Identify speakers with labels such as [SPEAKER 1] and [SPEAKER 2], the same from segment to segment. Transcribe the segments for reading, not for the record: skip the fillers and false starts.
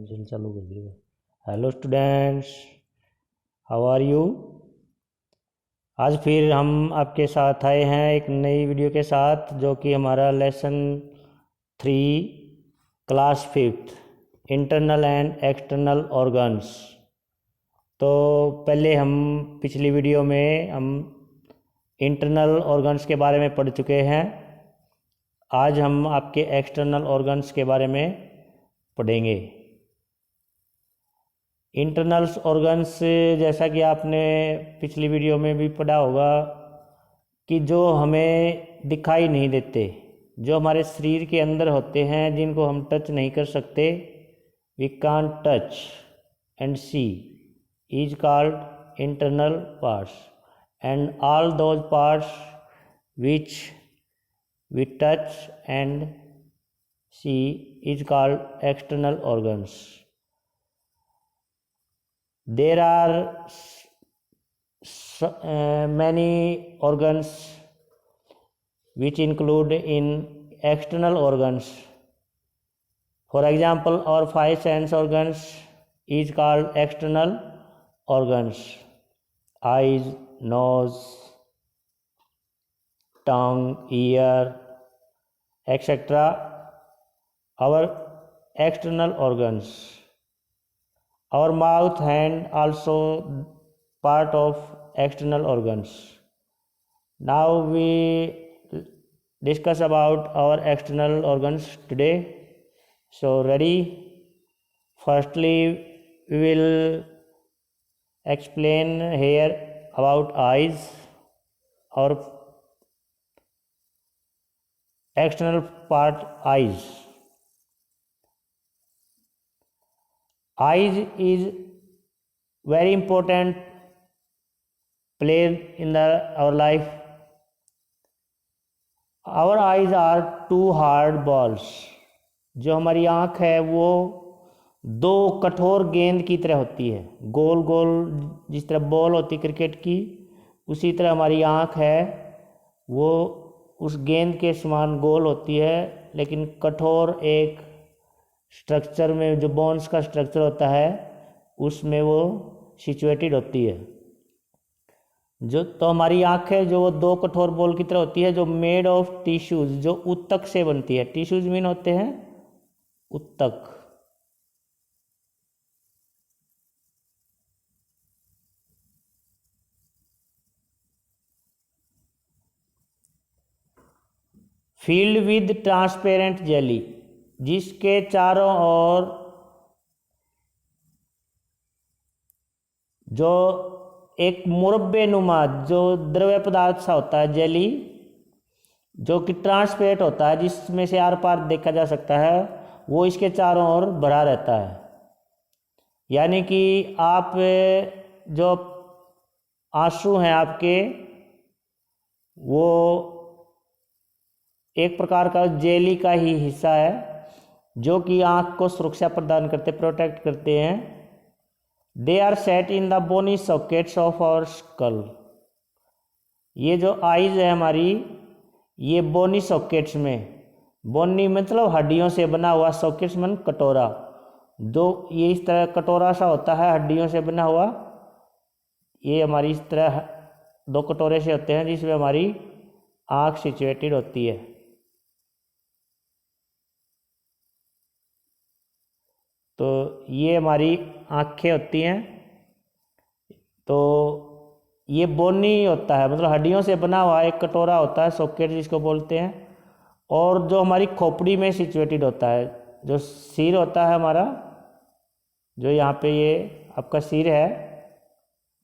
[SPEAKER 1] Pencil चालू कर दिया। Hello students, how are you. आज फिर हम आपके साथ आए हैं एक नई वीडियो के साथ, जो कि हमारा lesson 3 class 5 internal and external organs. तो पहले हम पिछली वीडियो में हम इंटरनल ऑर्गन्स के बारे में पढ़ चुके हैं। आज हम आपके एक्सटर्नल ऑर्गन्स के बारे में पढ़ेंगे। इंटरनल्स ऑर्गन्स, जैसा कि आपने पिछली वीडियो में भी पढ़ा होगा, कि जो हमें दिखाई नहीं देते, जो हमारे शरीर के अंदर होते हैं, जिनको हम टच नहीं कर सकते, we can't touch and see, is called internal parts, and all those parts which we touch and see is called external organs. There are many organs which include in external organs. For example, our 5 sense organs is called external organs: eyes, nose, tongue, ear, etc. Our external organs. Our mouth, hand also part of external organs. Now we discuss about our external organs today. So ready? Firstly, we will explain here about eyes, our external part eyes. Eyes is very important player in our life. Our eyes are 2 hard balls. जो हमारी आँख है वो 2 कठोर गेंद की तरह होती है, गोल गोल जिस तरह बॉल होती है क्रिकेट की, उसी तरह हमारी आँख है वो उस गेंद के समान गोल होती है, लेकिन कठोर एक स्ट्रक्चर में, जो बोन्स का स्ट्रक्चर होता है उसमें वो सिचुएटेड होती है। जो तो हमारी आँख है जो वो 2 कठोर बॉल की तरह होती है, जो मेड ऑफ टिश्यूज, जो ऊतक से बनती है। टिश्यूज मीन होते हैं ऊतक। फील्ड विद ट्रांसपेरेंट जेली, जिसके चारों ओर जो एक मुरब्बे नुमा जो द्रव्य पदार्थ सा होता है, जेली, जो कि ट्रांसपेरेंट होता है, जिसमें से आर पार देखा जा सकता है, वो इसके चारों ओर भरा रहता है। यानी कि आप जो आंसू हैं आपके, वो एक प्रकार का जेली का ही हिस्सा है, जो कि आँख को सुरक्षा प्रदान करते, प्रोटेक्ट करते हैं। They are set in the bony sockets of our skull. ये जो आईज है हमारी, ये बोनी सॉकेट्स में, बोनी मतलब हड्डियों से बना हुआ, सॉकेट्स मन कटोरा, दो ये इस तरह कटोरा सा होता है हड्डियों से बना हुआ। ये हमारी इस तरह 2 कटोरे से होते हैं, जिसमें हमारी आँख सिचुएटेड होती है। तो ये हमारी आँखें होती हैं। तो ये बोनी होता है, मतलब हड्डियों से बना हुआ एक कटोरा होता है, सॉकेट जिसको बोलते हैं। और जो हमारी खोपड़ी में सिचुएटेड होता है, जो सिर होता है हमारा, जो यहाँ पे ये आपका सिर है,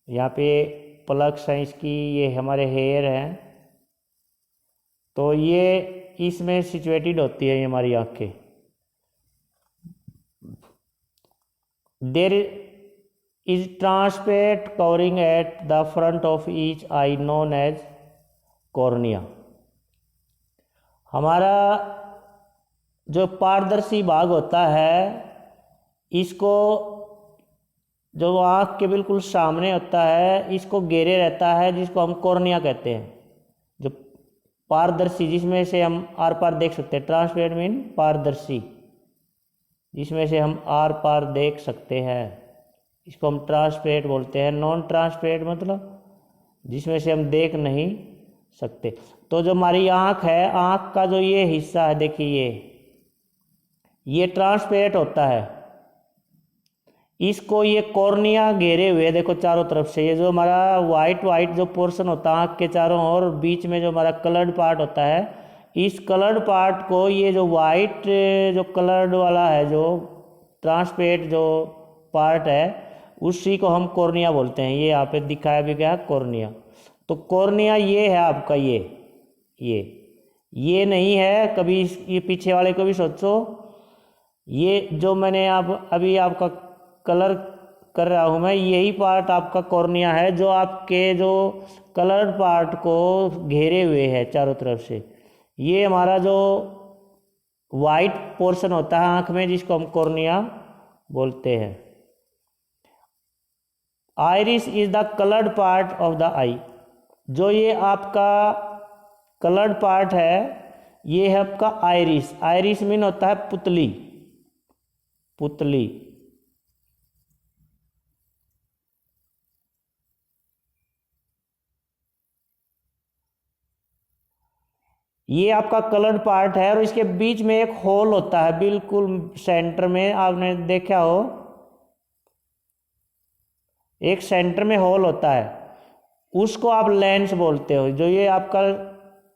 [SPEAKER 1] यहाँ पे प्लक्स हैं इसकी, ये हमारे हेयर हैं, तो ये इसमें सिचुएटेड होती है ये हमारी आँखें। There is transparent covering at the front of each eye known as cornea. हमारा जो पारदर्शी भाग होता है, इसको जो आँख के बिल्कुल सामने होता है, इसको घेरे रहता है, जिसको हम कॉर्निया कहते हैं। जो पारदर्शी, जिसमें से हम आर पार देख सकते हैं। ट्रांसपेरेंट मीन पारदर्शी, जिसमें से हम आर पार देख सकते हैं, इसको हम ट्रांसपेरेंट बोलते हैं। नॉन ट्रांसपेरेंट मतलब जिसमें से हम देख नहीं सकते। तो जो हमारी आँख है, आँख का जो ये हिस्सा है, देखिए ये ट्रांसपेरेंट होता है। इसको ये कॉर्निया घेरे हुए, देखो चारों तरफ से। ये जो हमारा वाइट जो पोर्शन होता है आँख के चारों ओर, बीच में जो हमारा कलर्ड पार्ट होता है, इस कलर्ड पार्ट को ये जो वाइट जो कलर्ड वाला है, जो ट्रांसपेरेंट जो पार्ट है, उसी को हम कॉर्निया बोलते हैं। ये यहाँ पे दिखाया भी गया कॉर्निया। तो कॉर्निया ये है आपका, ये नहीं है कभी, ये पीछे वाले को भी सोचो। ये जो मैंने अभी आपका कलर कर रहा हूँ मैं, यही पार्ट आपका कॉर्निया है, जो आपके जो कलर्ड पार्ट को घेरे हुए है चारों तरफ से। ये हमारा जो वाइट पोर्शन होता है आँख में, जिसको हम कॉर्निया बोलते हैं। Iris is the coloured part of the eye. जो ये आपका कलर्ड पार्ट है, ये है आपका आइरिस। आइरिस मीन होता है पुतली, पुतली। ये आपका कलर्ड पार्ट है और इसके बीच में एक होल होता है, बिल्कुल सेंटर में। आपने देखा हो, एक सेंटर में होल होता है, उसको आप लेंस बोलते हो। जो ये आपका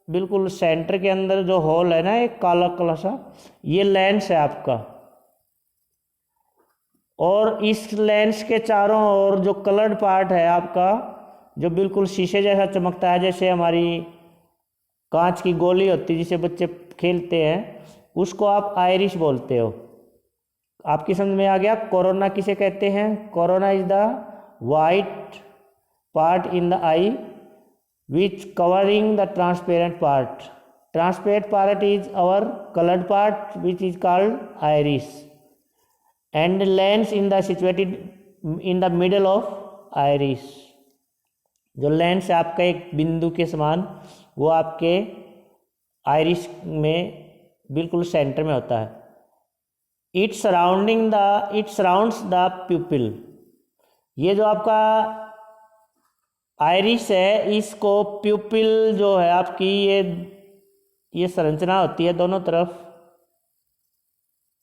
[SPEAKER 1] बिल्कुल सेंटर के अंदर जो होल है ना, एक काला काला सा, ये लेंस है आपका। और इस लेंस के चारों ओर जो कलर्ड पार्ट है आपका, जो बिल्कुल शीशे जैसा चमकता है, जैसे हमारी कांच की गोली होती है जिसे बच्चे खेलते हैं, उसको आप आइरिस बोलते हो। आपकी समझ में आ गया? कोरोना किसे कहते हैं? Corona is the white part in the eye which covering the transparent part. Transparent part is our colored part, which is called iris, and lens in the situated in the middle of iris. जो lens है आपका एक बिंदु के समान, वो आपके iris में बिल्कुल सेंटर में होता है। It surrounds the प्यूपिल। ये जो आपका आइरिस है, इसको प्यूपिल जो है आपकी, ये संरचना होती है दोनों तरफ,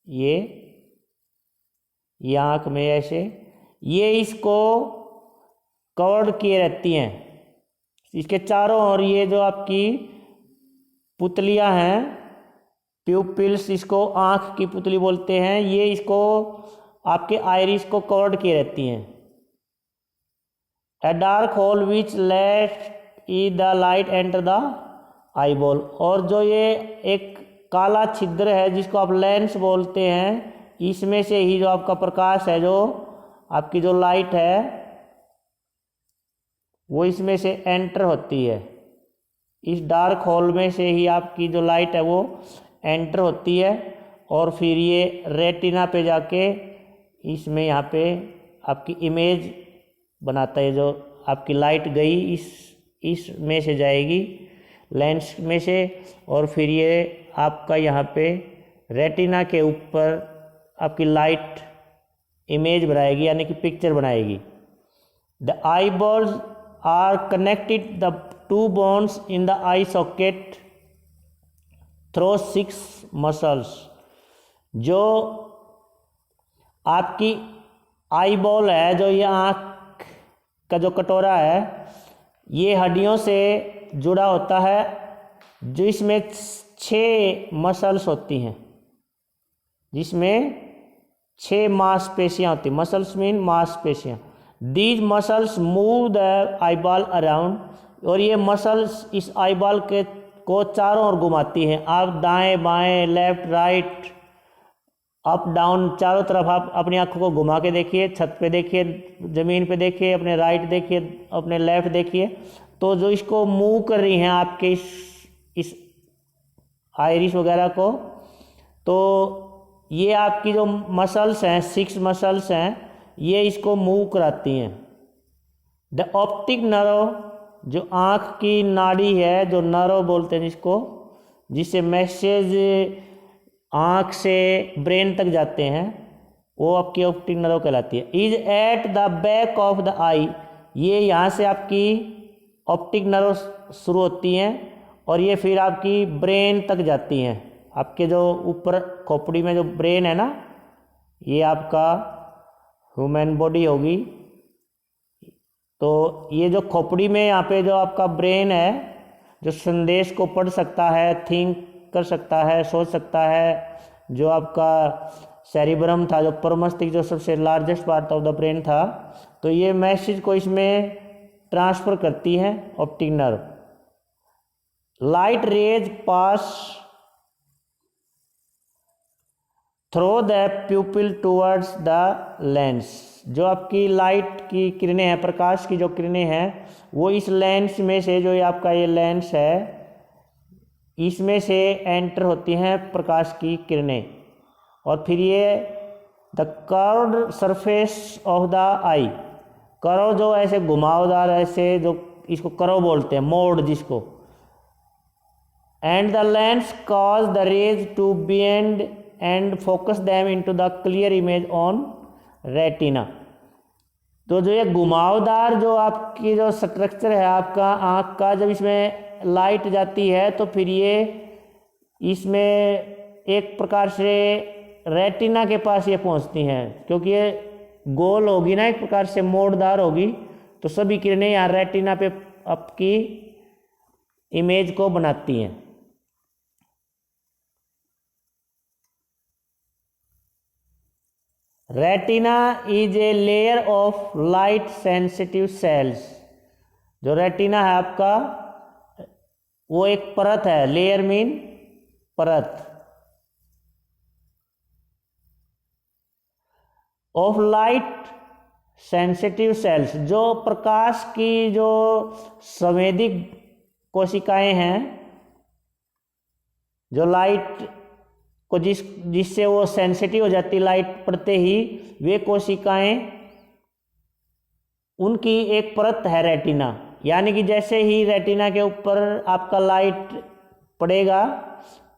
[SPEAKER 1] ये आँख में ऐसे, ये इसको कवर्ड किए रहती हैं। इसके चारों ओर ये जो आपकी पुतलियां हैं, प्यूपिल्स, इसको आँख की पुतली बोलते हैं, ये इसको आपके आइरिस को कवर्ड किए रहती हैं। A dark hole which let the light enter the eyeball। और जो ये एक काला छिद्र है जिसको आप लेंस बोलते हैं, इसमें से ही जो आपका प्रकाश है, जो आपकी जो लाइट है, वो इसमें से एंटर होती है। इस डार्क होल में से ही आपकी जो लाइट है वो एंटर होती है, और फिर ये रेटिना पे जाके इसमें यहाँ पे आपकी इमेज बनाता है। जो आपकी लाइट गई इस में से जाएगी लेंस में से, और फिर ये आपका यहाँ पे रेटिना के ऊपर आपकी लाइट इमेज बनाएगी, यानी कि पिक्चर बनाएगी। The eyeballs are connected the to bones in the eye socket through 6 muscles. जो आपकी आई बॉल है, जो ये आँख का जो कटोरा है, ये हड्डियों से जुड़ा होता है, जो इसमें 6 मसल्स होती हैं, जिसमें 6 मांसपेशियाँ होती हैं। मसल्स मीन मांसपेशियाँ। These muscles move the eyeball around. और ये मसल्स इस आईबॉल के को चारों ओर घुमाती हैं। आप दाएं बाएं, लेफ्ट राइट, अप डाउन, चारों तरफ आप अपनी आंखों को घुमा के देखिए। छत पे देखिए, ज़मीन पे देखिए, अपने राइट देखिए, अपने लेफ्ट देखिए। तो जो इसको मूव कर रही हैं आपके इस आइरिस वगैरह को, तो ये आपकी जो मसल्स हैं, 6 मसल्स हैं, ये इसको मूव कराती हैं। द ऑप्टिक नर्व, जो आँख की नाड़ी है, जो नर्व बोलते हैं जिसको, जिससे मैसेज आँख से ब्रेन तक जाते हैं, वो आपकी ऑप्टिक नर्व कहलाती है। Is at the back of the eye, ये यहाँ से आपकी ऑप्टिक नर्व शुरू होती हैं और ये फिर आपकी ब्रेन तक जाती हैं। आपके जो ऊपर खोपड़ी में जो ब्रेन है ना, ये आपका ह्यूमन बॉडी होगी, तो ये जो खोपड़ी में यहाँ पे जो आपका ब्रेन है, जो संदेश को पढ़ सकता है, थिंक कर सकता है, सोच सकता है, जो आपका सेरिब्रम था, जो परमस्तिष्क, जो सबसे largest part of the brain था, तो ये मैसेज को इसमें ट्रांसफर करती है optic nerve. Light rays pass through the प्यूपिल towards the lens, जो आपकी लाइट की किरणें हैं, प्रकाश की जो किरणें हैं, वो इस लेंस में से, जो ये आपका ये लेंस है, इसमें से एंटर होती हैं प्रकाश की किरणें, और फिर ये the curved surface of the I, curve जो ऐसे घुमावदार, ऐसे जो इसको कर्व बोलते हैं, मोड जिसको, and the lens cause the rays to bend and focus them into the clear image on retina. तो जो ये घुमावदार जो आपकी जो स्ट्रक्चर है आपका आँख का, जब इसमें लाइट जाती है तो फिर ये इसमें एक प्रकार से रेटिना के पास ये पहुंचती हैं, क्योंकि ये गोल होगी ना, एक प्रकार से मोड़दार होगी, तो सभी किरणें यहाँ रेटिना पे आपकी इमेज को बनाती हैं। Retina is a layer of light sensitive sales, जो रेटिना है आपका वो एक परत है, लेयर मीन परत, ऑफ लाइट सेंसिटिव सेल्स, जो प्रकाश की जो संवेदक कोशिकाएं हैं, जो लाइट को जिससे वो सेंसिटिव हो जाती लाइट पड़ते ही, वे कोशिकाएं, उनकी एक परत है रेटिना। यानी कि जैसे ही रेटिना के ऊपर आपका लाइट पड़ेगा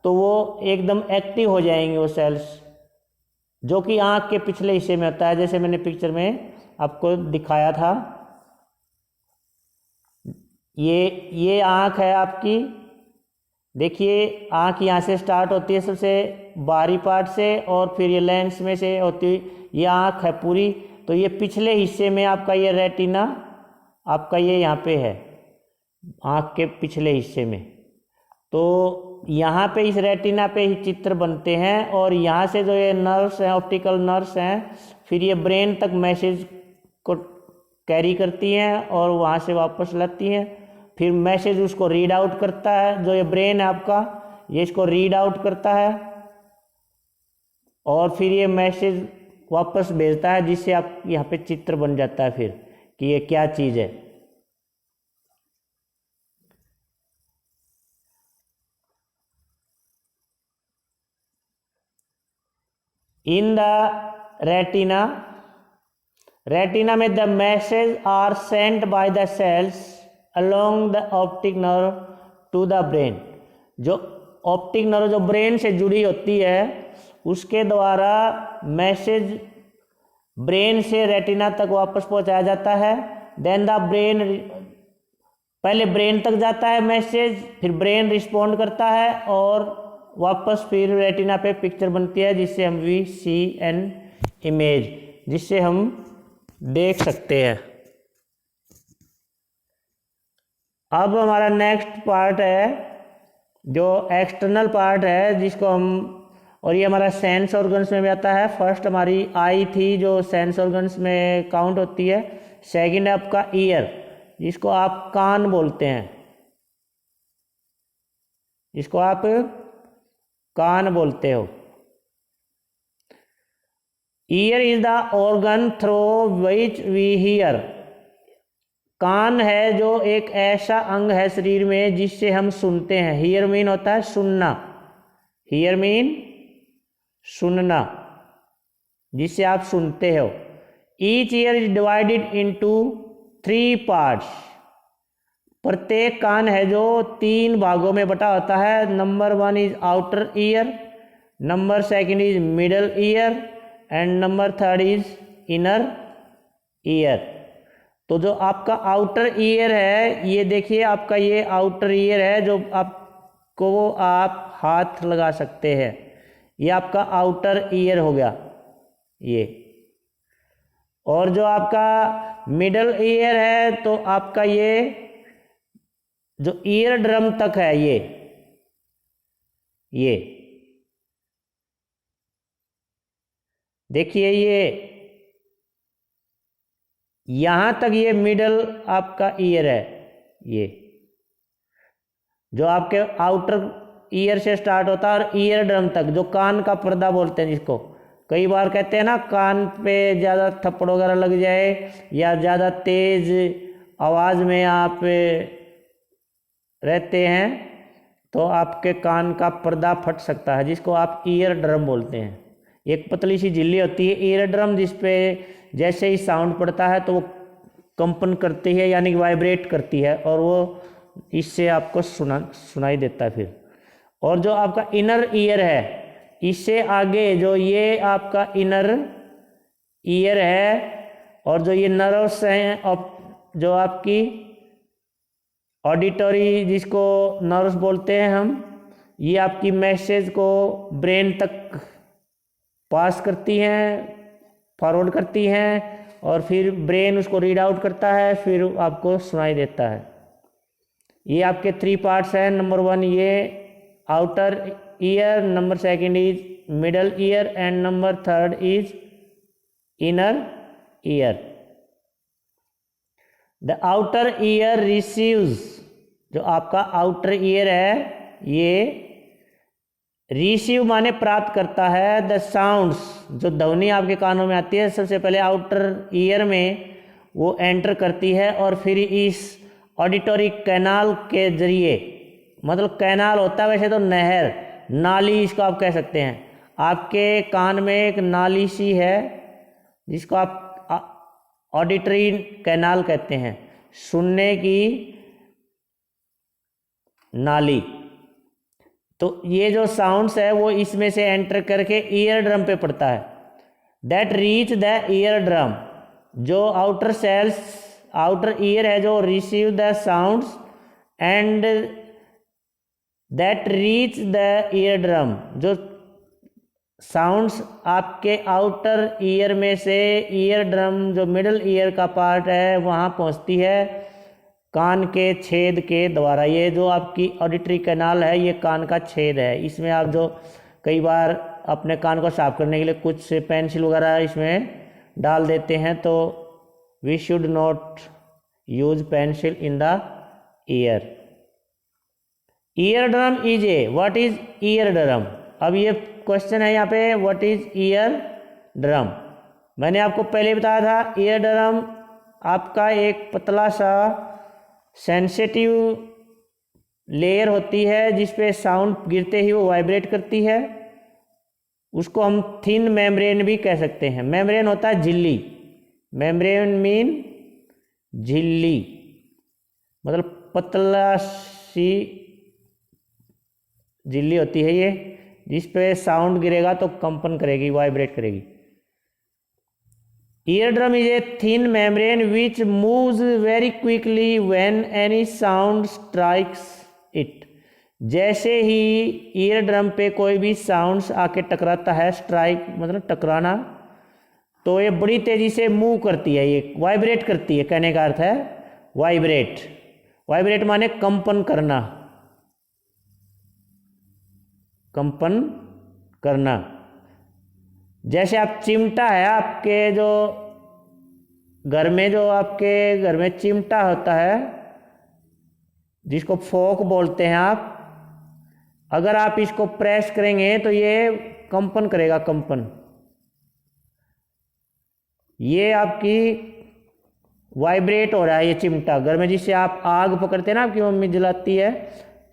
[SPEAKER 1] तो वो एकदम एक्टिव हो जाएंगे वो सेल्स, जो कि आँख के पिछले हिस्से में होता है, जैसे मैंने पिक्चर में आपको दिखाया था। ये आँख है आपकी, देखिए आँख यहाँ से स्टार्ट होती है सबसे बाहरी पार्ट से, और फिर ये लेंस में से होती, ये आँख है पूरी। तो ये पिछले हिस्से में आपका ये रेटिना आपका ये यहाँ पे है, आँख के पिछले हिस्से में। तो यहाँ पे इस रेटिना पे ही चित्र बनते हैं, और यहाँ से जो ये नर्व्स हैं, ऑप्टिकल नर्व्स हैं, फिर ये ब्रेन तक मैसेज को कैरी करती हैं और वहाँ से वापस लाती हैं। फिर मैसेज उसको रीड आउट करता है, जो ये ब्रेन है आपका, ये इसको रीड आउट करता है, और फिर ये मैसेज वापस भेजता है, जिससे आप यहाँ पे चित्र बन जाता है फिर कि ये क्या चीज़ है। इन द रेटिना में the message are sent by the cells along the optic nerve to the brain, जो ऑप्टिक नर्व जो ब्रेन से जुड़ी होती है उसके द्वारा मैसेज ब्रेन से रेटिना तक वापस पहुंचाया जाता है। देन द ब्रेन, पहले ब्रेन तक जाता है मैसेज, फिर ब्रेन रिस्पॉन्ड करता है और वापस फिर रेटिना पे पिक्चर बनती है, जिससे हम वी सी एन इमेज, जिससे हम देख सकते हैं। अब हमारा नेक्स्ट पार्ट है जो एक्सटर्नल पार्ट है, जिसको हम, और ये हमारा सेंस ऑर्गन्स में भी आता है। फर्स्ट हमारी आई थी जो सेंस ऑर्गन्स में काउंट होती है। सेकंड है आपका ईयर, जिसको आप कान बोलते हैं, जिसको आप कान बोलते हो। Ear is the organ through which we hear, कान है जो एक ऐसा अंग है शरीर में जिससे हम सुनते हैं। हियर मीन होता है सुनना, हियर मीन सुनना, जिससे आप सुनते हो। Each year is divided into 3 parts, प्रत्येक कान है जो 3 भागों में बटा होता है। Number 1 is outer ear, number second is middle ear and number third is inner ear. तो जो आपका आउटर ईयर है, ये देखिए आपका ये आउटर ईयर है जो आपको आप हाथ लगा सकते हैं, ये आपका आउटर ईयर हो गया ये। और जो आपका मिडल ईयर है तो आपका ये जो ईयर ड्रम तक है ये देखिए, ये यहां तक ये मिडल आपका ईयर है। ये जो आपके आउटर ईयर से स्टार्ट होता है और ईयर ड्रम तक, जो कान का पर्दा बोलते हैं जिसको, कई बार कहते हैं ना कान पे ज़्यादा थप्पड़ वगैरह लग जाए या ज़्यादा तेज़ आवाज़ में आप रहते हैं तो आपके कान का पर्दा फट सकता है, जिसको आप ईयर ड्रम बोलते हैं। एक पतली सी झिल्ली होती है ईयर ड्रम, जिस पे जैसे ही साउंड पड़ता है तो वो कंपन करती है, यानी कि वाइब्रेट करती है, और वो इससे आपको सुनाई देता है फिर। और जो आपका इनर ईयर है, इससे आगे जो ये आपका इनर ईयर है, और जो ये नर्व्स हैं जो आपकी ऑडिटरी जिसको नर्व्स बोलते हैं हम, ये आपकी मैसेज को ब्रेन तक पास करती हैं, फॉरवर्ड करती हैं, और फिर ब्रेन उसको रीड आउट करता है, फिर आपको सुनाई देता है। ये आपके 3 पार्ट्स हैं। नंबर 1 ये outer ear, number second is middle ear and number third is inner ear. The outer ear receives, जो आपका आउटर ईयर है ये रिसीव माने प्राप्त करता है, द साउंड्स, जो ध्वनि आपके कानों में आती है सबसे पहले आउटर ईयर में वो एंटर करती है, और फिर इस ऑडिटरी कैनाल के जरिए, मतलब कैनाल होता है वैसे तो नहर, नाली इसको आप कह सकते हैं, आपके कान में एक नाली सी है जिसको आप ऑडिटरी कैनाल कहते हैं, सुनने की नाली। तो ये जो साउंड्स है वो इसमें से एंटर करके ईयर ड्रम पे पड़ता है। That reach the ear drum, जो आउटर सेल्स आउटर ईयर है जो receive the sounds and that reach the ear drum, जो साउंड्स आपके आउटर ईयर में से ईयर ड्रम जो मिडल ईयर का पार्ट है वहाँ पहुँचती है कान के छेद के द्वारा। ये जो आपकी ऑडिटरी कैनाल है ये कान का छेद है, इसमें आप जो कई बार अपने कान को साफ करने के लिए कुछ पेंसिल वगैरह इसमें डाल देते हैं, तो we should not use pencil in the ear. Eardrum is a, what is eardrum? अब ये क्वेश्चन है यहाँ पे, व्हाट इज ईयर ड्रम? मैंने आपको पहले बताया था ईयर ड्रम आपका एक पतला सा सेंसिटिव लेयर होती है जिस पे साउंड गिरते ही वो वाइब्रेट करती है, उसको हम थिन मेम्ब्रेन भी कह सकते हैं। मेम्ब्रेन होता है झिल्ली, मेम्ब्रेन मीन झिल्ली, मतलब पतला सी झिल्ली होती है ये, जिस पे साउंड गिरेगा तो कंपन करेगी, वाइब्रेट करेगी। Eardrum is a thin membrane which moves very quickly when any sound strikes it. जैसे ही ईयर ड्रम पे कोई भी साउंड्स आके टकराता है, स्ट्राइक मतलब टकराना, तो ये बड़ी तेजी से मूव करती है, ये वाइब्रेट करती है, कहने का अर्थ है वाइब्रेट। वाइब्रेट माने कंपन करना, कंपन करना। जैसे आप चिमटा है, आपके जो घर में चिमटा होता है जिसको फोक बोलते हैं आप, अगर आप इसको प्रेस करेंगे तो ये कंपन करेगा, कंपन। ये आपकी वाइब्रेट हो रहा है ये चिमटा घर में, जिससे आप आग पकड़ते हैं ना, आपकी मम्मी जलाती है,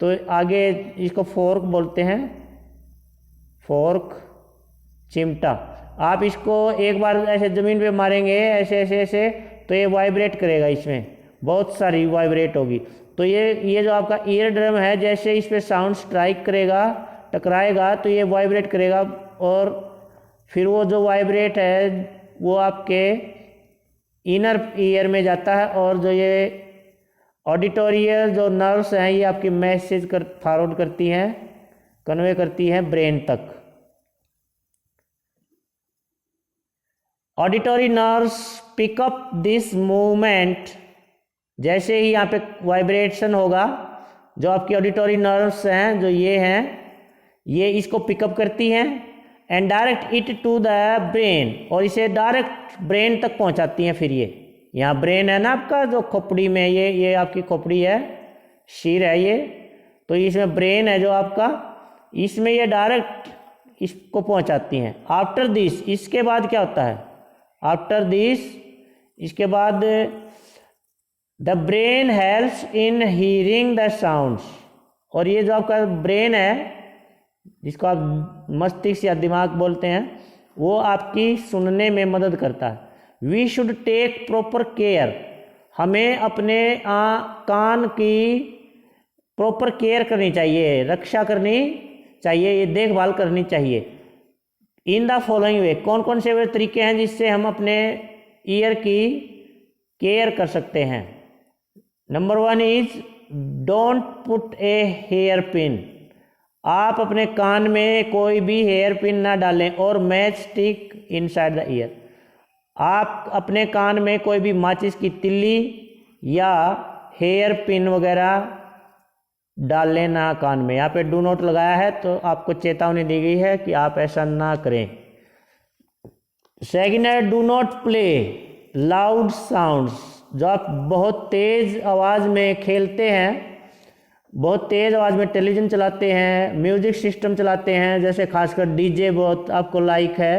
[SPEAKER 1] तो आगे इसको फोर्क बोलते हैं, फोर्क चिमटा। आप इसको एक बार ऐसे ज़मीन पे मारेंगे ऐसे ऐसे ऐसे, तो ये वाइब्रेट करेगा, इसमें बहुत सारी वाइब्रेट होगी। तो ये जो आपका ईयर ड्रम है, जैसे इस पे साउंड स्ट्राइक करेगा टकराएगा तो ये वाइब्रेट करेगा, और फिर वो जो वाइब्रेट है वो आपके इनर ईयर में जाता है, और जो ये ऑडिटोरियल जो नर्व्स हैं ये आपकी मैसेज फॉरवर्ड करती हैं, कन्वे करती हैं ब्रेन तक। Auditory nerves pick up this movement, जैसे ही यहाँ पे वाइब्रेशन होगा, जो आपकी ऑडिटरी नर्व्स हैं जो ये हैं, ये इसको पिकअप करती हैं and direct it to the brain, और इसे डायरेक्ट ब्रेन तक पहुंचाती हैं। फिर ये यहाँ ब्रेन है ना आपका, जो खोपड़ी में ये आपकी खोपड़ी है, सिर है ये, तो इसमें ब्रेन है जो आपका, इसमें ये डायरेक्ट इसको पहुंचाती हैं। आफ्टर दिस, इसके बाद क्या होता है, आफ्टर दिस इसके बाद the brain helps in hearing the sounds, और ये जो आपका ब्रेन है जिसको आप मस्तिष्क या दिमाग बोलते हैं, वो आपकी सुनने में मदद करता है। We should take proper care, हमें अपने कान की प्रॉपर केयर करनी चाहिए, रक्षा करनी चाहिए, ये देखभाल करनी चाहिए। इन द फॉलोइंग वे, कौन कौन से वे तरीके हैं जिससे हम अपने ईयर की केयर कर सकते हैं। Number 1 is don't put a hairpin, आप अपने कान में कोई भी हेयर पिन ना डालें, और match stick inside the year, आप अपने कान में कोई भी माचिस की तिल्ली या हेयर पिन वगैरह डाल लेना कान में। यहाँ पे डू नॉट लगाया है तो आपको चेतावनी दी गई है कि आप ऐसा ना करें। सेकंड है do not play loud sounds, जो आप बहुत तेज आवाज़ में खेलते हैं, बहुत तेज आवाज़ में टेलीविज़न चलाते हैं, म्यूजिक सिस्टम चलाते हैं, जैसे खासकर डीजे बहुत आपको लाइक है,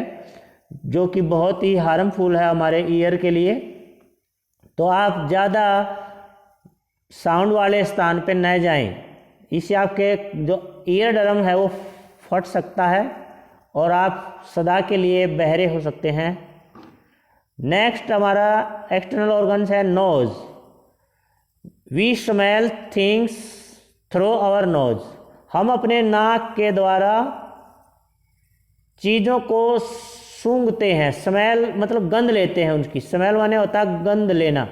[SPEAKER 1] जो कि बहुत ही हार्मफुल है हमारे ईयर के लिए, तो आप ज़्यादा साउंड वाले स्थान पे न जाएं, इससे आपके जो ईयर ड्रम है वो फट सकता है और आप सदा के लिए बहरे हो सकते हैं। नेक्स्ट हमारा एक्सटर्नल ऑर्गन्स है nose. We smell things through our nose, हम अपने नाक के द्वारा चीज़ों को सूंघते हैं। स्मेल मतलब गंध लेते हैं, उनकी स्मेल माने होता है गंध लेना।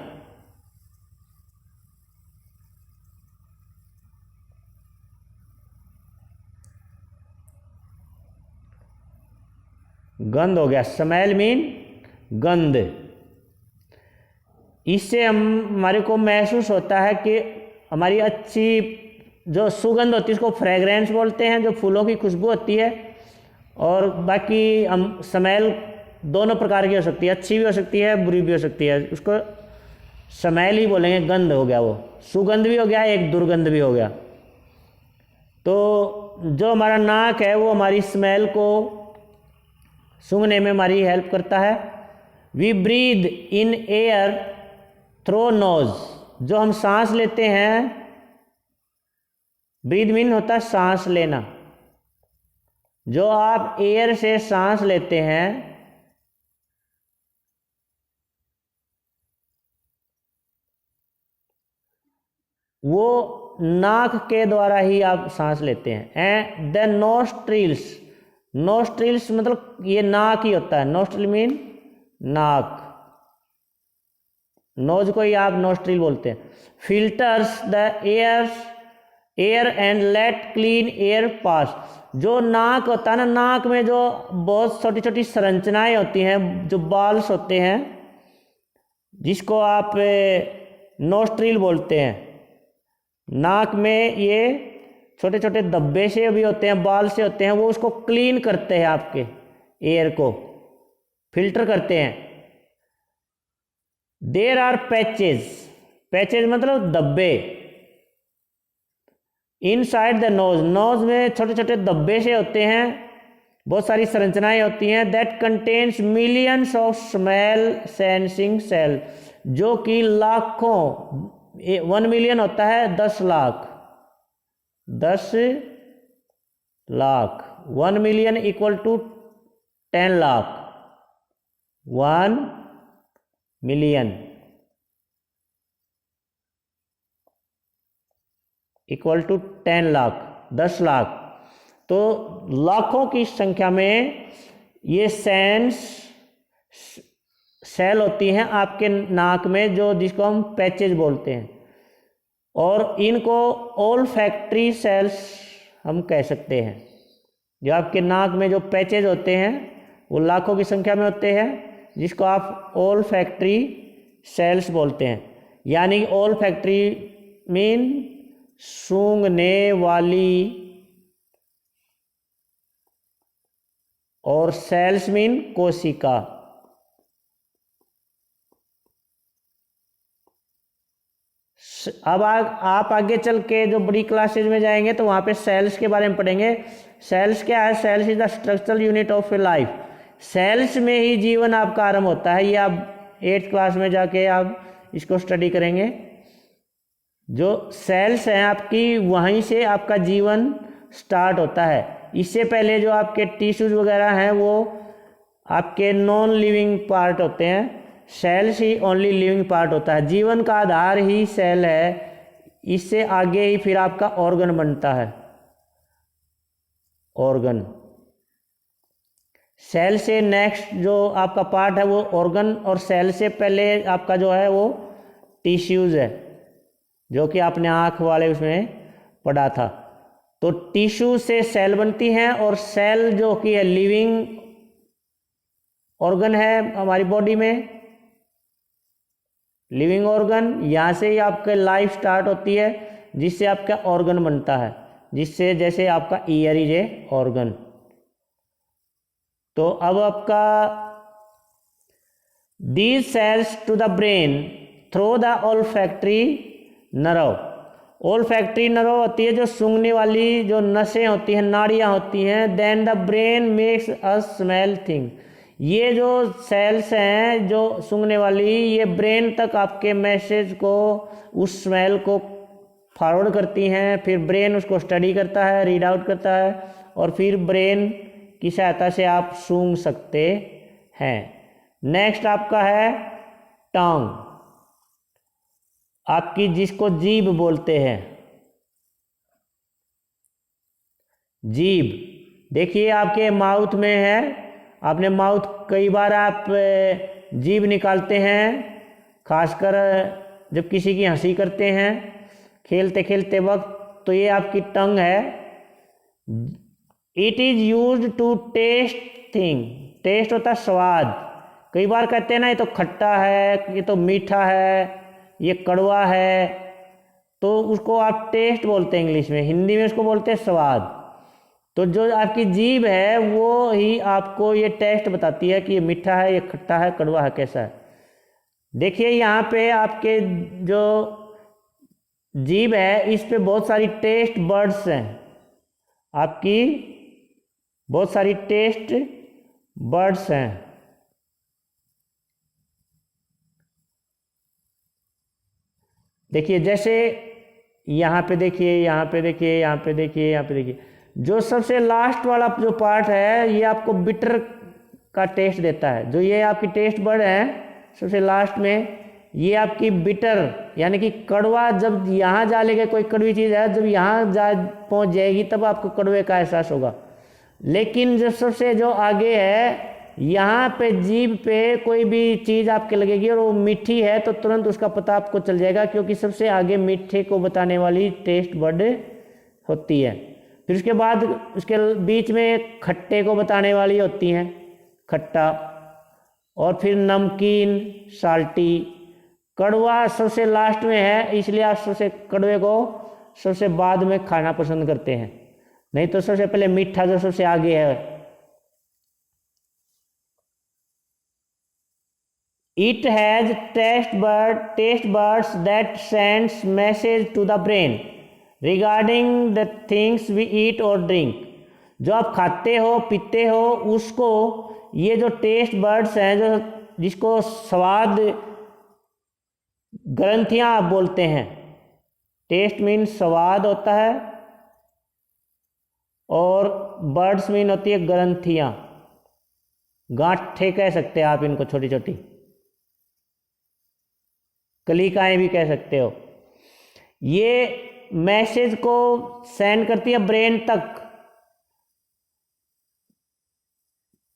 [SPEAKER 1] गंध हो गया, स्मेल मीन गंध। इससे हमारे को महसूस होता है कि हमारी अच्छी जो सुगंध होती है उसको फ्रेग्रेंस बोलते हैं, जो फूलों की खुशबू होती है। और बाकी हम स्मेल दोनों प्रकार की हो सकती है, अच्छी भी हो सकती है, बुरी भी हो सकती है, उसको स्मेल ही बोलेंगे, गंध हो गया वो। सुगंध भी हो गया, एक दुर्गंध भी हो गया। तो जो हमारा नाक है वो हमारी स्मेल को सूंघने में हमारी हेल्प करता है। We breathe in air through nose, जो हम सांस लेते हैं, ब्रीद मीन होता है सांस लेना, जो आप एयर से सांस लेते हैं वो नाक के द्वारा ही आप सांस लेते हैं। एंड द नोस्ट्रिल्स, नोस्ट्रिल्स मतलब ये नाक ही होता है, नोस्ट्रिल मीन नाक, नोज को ही आप नोस्ट्रिल बोलते हैं। Filters the air and let clean air pass, जो नाक होता है ना, नाक में जो बहुत छोटी छोटी संरचनाएं होती हैं, जो बाल्स होते हैं, जिसको आप नोस्ट्रिल बोलते हैं। नाक में ये छोटे छोटे धब्बे से भी होते हैं, बाल से होते हैं, वो उसको क्लीन करते हैं, आपके एयर को फिल्टर करते हैं। देयर आर पैचेज, पैचेज मतलब धब्बे, इनसाइड द नोज, नोज में छोटे छोटे धब्बे से होते हैं, बहुत सारी संरचनाएं होती हैं। That contains millions of smell sensing cell, जो कि लाखों, 1 मिलियन होता है 10 lakh, 10 lakh, 1 million equal to 10 lakh, 1 million equal to 10 lakh, 10 lakh. तो लाखों की संख्या में ये सेल होती हैं आपके नाक में, जो जिसको हम पैचेज बोलते हैं, और इनको ओल्फैक्टरी सेल्स हम कह सकते हैं। जो आपके नाक में जो पैचेज होते हैं वो लाखों की संख्या में होते हैं, जिसको आप ओल्फैक्टरी सेल्स बोलते हैं। यानी ओल्फैक्टरी मीन सूंघने वाली, और सेल्स मीन कोशिका। अब आप आगे चल के जो बड़ी क्लासेज में जाएंगे तो वहाँ पे सेल्स के बारे में पढ़ेंगे। सेल्स क्या है? Cells is the structural unit of a life. Cells में ही जीवन आपका आरंभ होता है। ये आप 8th क्लास में जाके आप इसको स्टडी करेंगे। जो सेल्स हैं आपकी, वहीं से आपका जीवन स्टार्ट होता है। इससे पहले जो आपके टिश्यूज वगैरह हैं वो आपके नॉन लिविंग पार्ट होते हैं। सेल्स ही ओनली लिविंग पार्ट होता है। जीवन का आधार ही सेल है। इससे आगे ही फिर आपका ऑर्गन बनता है। ऑर्गन, सेल से नेक्स्ट जो आपका पार्ट है वो ऑर्गन, और सेल से पहले आपका जो है वो टिश्यूज है, जो कि आपने आँख वाले उसमें पढ़ा था। तो टिश्यू से सेल बनती हैं, और सेल जो कि है लिविंग ऑर्गन है हमारी बॉडी में, लिविंग ऑर्गन। यहाँ से ही आपके लाइफ स्टार्ट होती है, जिससे आपका ऑर्गन बनता है, जिससे जैसे आपका ईयर इज ए ऑर्गन। तो अब आपका these cells to the brain through the olfactory nerve. Olfactory nerve होती है जो सूंघने वाली जो नसें होती हैं, नाड़ियाँ होती हैं। Then the brain makes us smell thing. ये जो सेल्स हैं जो सूंघने वाली, ये ब्रेन तक आपके मैसेज को, उस स्मेल को फॉरवर्ड करती हैं। फिर ब्रेन उसको स्टडी करता है, रीड आउट करता है, और फिर ब्रेन की सहायता से आप सूंघ सकते हैं। नेक्स्ट आपका है टंग, आपकी जिसको जीभ बोलते हैं। जीभ देखिए आपके माउथ में है। आपने माउथ, कई बार आप जीभ निकालते हैं, खासकर जब किसी की हंसी करते हैं खेलते खेलते वक्त, तो ये आपकी टंग है। It is used to taste thing. Taste होता है स्वाद। कई बार कहते हैं ना ये तो खट्टा है, ये तो मीठा है, ये कड़वा है, तो उसको आप टेस्ट बोलते हैं इंग्लिश में। हिंदी में उसको बोलते हैं स्वाद। तो जो आपकी जीभ है वो ही आपको ये टेस्ट बताती है कि ये मीठा है, ये खट्टा है, कड़वा है, कैसा है। देखिए यहाँ पे आपके जो जीभ है इस पे बहुत सारी टेस्ट बर्ड्स हैं। आपकी बहुत सारी टेस्ट बर्ड्स हैं। देखिए जैसे यहाँ पे देखिए, यहाँ पे देखिए, यहाँ पे देखिए, यहाँ पे देखिए। जो सबसे लास्ट वाला जो पार्ट है ये आपको बिटर का टेस्ट देता है। जो ये आपकी टेस्ट बर्ड है सबसे लास्ट में, ये आपकी बिटर यानी कि कड़वा, जब यहाँ जा लेके कोई कड़वी चीज़ है, जब यहाँ जा पहुँच जाएगी तब आपको कड़वे का एहसास होगा। लेकिन जब सबसे जो आगे है, यहाँ पे जीभ पे कोई भी चीज़ आपके लगेगी और वो मीठी है तो तुरंत उसका पता आपको चल जाएगा, क्योंकि सबसे आगे मीठे को बताने वाली टेस्ट बर्ड होती है। फिर उसके बाद उसके बीच में खट्टे को बताने वाली होती हैं, खट्टा, और फिर नमकीन, साल्टी। कड़वा सबसे लास्ट में है, इसलिए आप सबसे कड़वे को सबसे बाद में खाना पसंद करते हैं, नहीं तो सबसे पहले मीठा जो सबसे आगे है। It has taste buds that sends message to the brain regarding the things we eat or drink। जो आप खाते हो पीते हो उसको ये जो टेस्ट बर्ड्स हैं, जो जिसको स्वाद ग्रंथियां आप बोलते हैं। टेस्ट मीन स्वाद होता है और बर्ड्स मीन होती है ग्रंथियां, गांठें कह सकते हैं आप इनको, छोटी छोटी कलिकाएं भी कह सकते हो। ये मैसेज को सेंड करती है ब्रेन तक,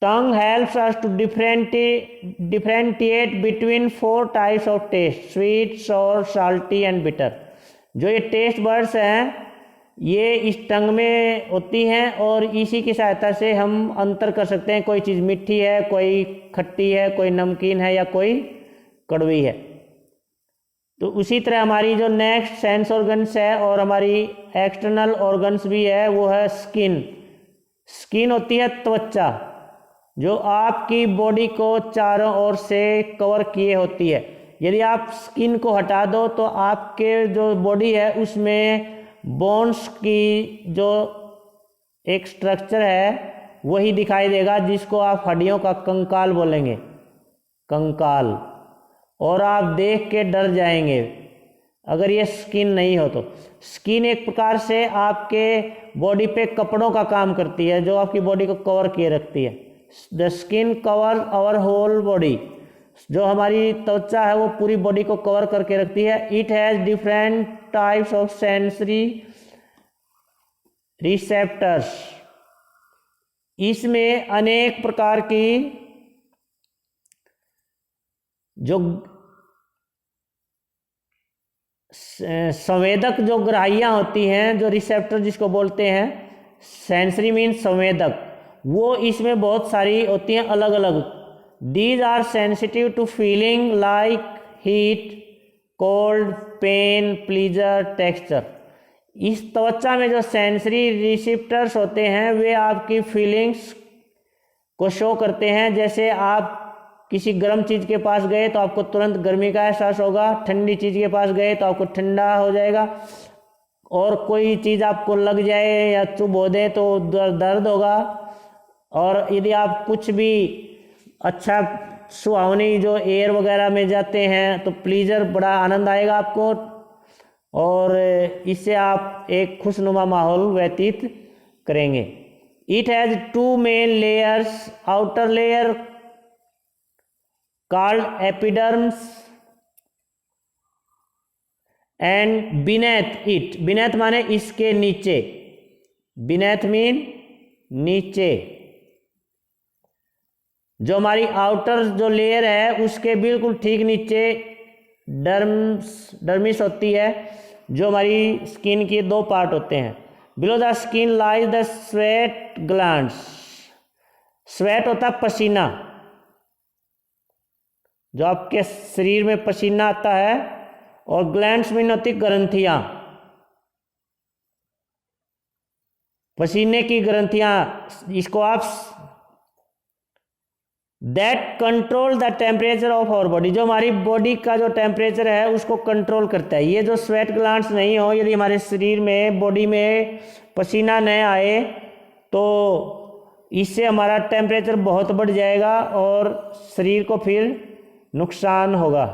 [SPEAKER 1] Tongue helps us to differentiate between 4 types of taste: sweet, sour, salty and bitter. जो ये टेस्ट बर्ड्स हैं ये इस टंग में होती हैं और इसी की सहायता से हम अंतर कर सकते हैं, कोई चीज़ मीठी है, कोई खट्टी है, कोई नमकीन है या कोई कड़वी है। तो उसी तरह हमारी जो नेक्स्ट सेंस ऑर्गन्स है और हमारी एक्सटर्नल ऑर्गन्स भी है वो है स्किन। स्किन होती है त्वचा जो आपकी बॉडी को चारों ओर से कवर किए होती है। यदि आप स्किन को हटा दो तो आपके जो बॉडी है उसमें बोन्स की जो एक स्ट्रक्चर है वही दिखाई देगा, जिसको आप हड्डियों का कंकाल बोलेंगे, कंकाल। और आप देख के डर जाएंगे अगर ये स्किन नहीं हो तो। स्किन एक प्रकार से आपके बॉडी पे कपड़ों का काम करती है जो आपकी बॉडी को कवर किए रखती है। The skin cover our whole body. जो हमारी त्वचा है वो पूरी बॉडी को कवर करके रखती है। It has different types of sensory receptors. इसमें अनेक प्रकार की जो संवेदक जो ग्राहियां होती हैं, जो रिसेप्टर जिसको बोलते हैं, सेंसरी मीन संवेदक, वो इसमें बहुत सारी होती हैं अलग अलग। These are sensitive to feeling like heat, cold, pain, pleasure, texture. इस त्वचा में जो सेंसरी रिसेप्टर्स होते हैं वे आपकी फीलिंग्स को शो करते हैं। जैसे आप किसी गर्म चीज़ के पास गए तो आपको तुरंत गर्मी का एहसास होगा, ठंडी चीज़ के पास गए तो आपको ठंडा हो जाएगा, और कोई चीज़ आपको लग जाए या चुभ हो दे तो दर्द होगा। और यदि आप कुछ भी अच्छा सुहावनी जो एयर वगैरह में जाते हैं तो प्लीजर, बड़ा आनंद आएगा आपको, और इससे आप एक खुशनुमा माहौल व्यतीत करेंगे। It has 2 main layers, outer layer called epidermis and beneath it, beneath माने इसके नीचे, beneath मीन नीचे। जो हमारी आउटर जो लेयर है उसके बिल्कुल ठीक नीचे डर्मिस होती है, जो हमारी स्किन के 2 पार्ट होते हैं। Below the skin lies the sweat glands. Sweat होता है पसीना, जो आपके शरीर में पसीना आता है, और ग्लैंड्स में होती ग्रंथियां, पसीने की ग्रंथियां। इसको आप that control the temperature of our body. जो हमारी बॉडी का जो टेम्परेचर है उसको कंट्रोल करता है। ये जो स्वेट ग्लैंड्स नहीं हो, यदि हमारे शरीर में बॉडी में पसीना न आए तो इससे हमारा टेम्परेचर बहुत बढ़ जाएगा और शरीर को फिर नुकसान होगा।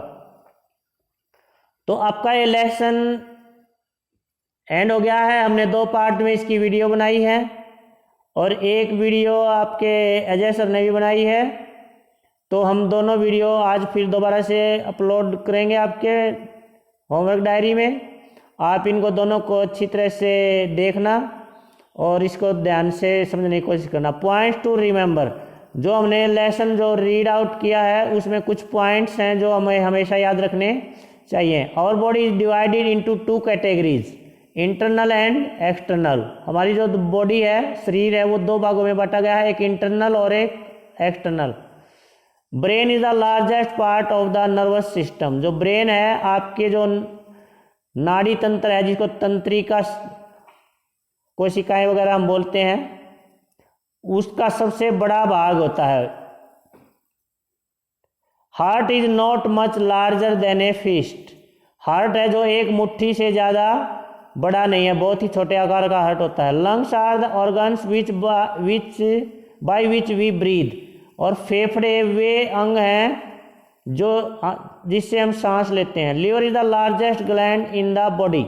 [SPEAKER 1] तो आपका ये लेसन एंड हो गया है। हमने 2 पार्ट में इसकी वीडियो बनाई है और एक वीडियो आपके अजय सर ने भी बनाई है। तो हम दोनों वीडियो आज फिर दोबारा से अपलोड करेंगे आपके होमवर्क डायरी में। आप इनको दोनों को अच्छी तरह से देखना और इसको ध्यान से समझने की कोशिश करना। Points to remember. जो हमने लेसन जो रीड आउट किया है उसमें कुछ पॉइंट्स हैं जो हमें हमेशा याद रखने चाहिए। Our body is divided into 2 categories, internal and external. हमारी जो बॉडी है, शरीर है, वो 2 भागों में बांटा गया है, एक इंटरनल और एक external. Brain is the largest part of the nervous system. जो ब्रेन है, आपके जो नाड़ी तंत्र है, जिसको तंत्रिका कोशिकाएं वगैरह हम बोलते हैं, उसका सबसे बड़ा भाग होता है। Heart is not much larger than a fist. Heart है जो एक मुट्ठी से ज़्यादा बड़ा नहीं है, बहुत ही छोटे आकार का हार्ट होता है। Lungs are the organs by which we breathe. और फेफड़े वे अंग हैं जो जिससे हम सांस लेते हैं। Liver is the largest gland in the body.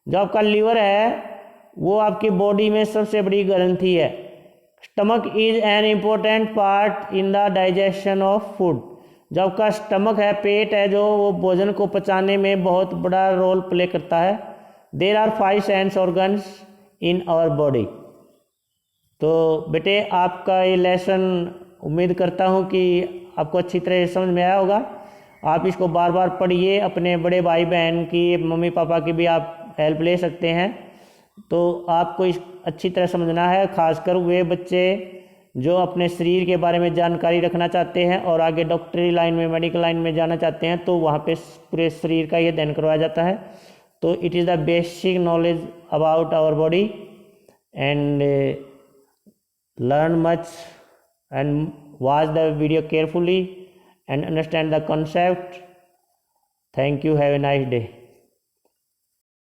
[SPEAKER 1] जो आपका लीवर है वो आपकी बॉडी में सबसे बड़ी ग्रंथि है। Stomach is an important part in the digestion of food. जो आपका स्टमक है, पेट है, जो वो भोजन को पचाने में बहुत बड़ा रोल प्ले करता है। There are 5 sense organs in our body. तो बेटे आपका ये लेसन उम्मीद करता हूँ कि आपको अच्छी तरह समझ में आया होगा। आप इसको बार बार पढ़िए, अपने बड़े भाई बहन की, मम्मी पापा की भी आप हेल्प ले सकते हैं। तो आपको इस अच्छी तरह समझना है, खासकर वे बच्चे जो अपने शरीर के बारे में जानकारी रखना चाहते हैं और आगे डॉक्टरी लाइन में, मेडिकल लाइन में जाना चाहते हैं, तो वहाँ पे पूरे शरीर का ये अध्ययन करवाया जाता है। तो it is the basic knowledge about our body and learn much and watch the video carefully and understand the concept. Thank you. Have a nice day.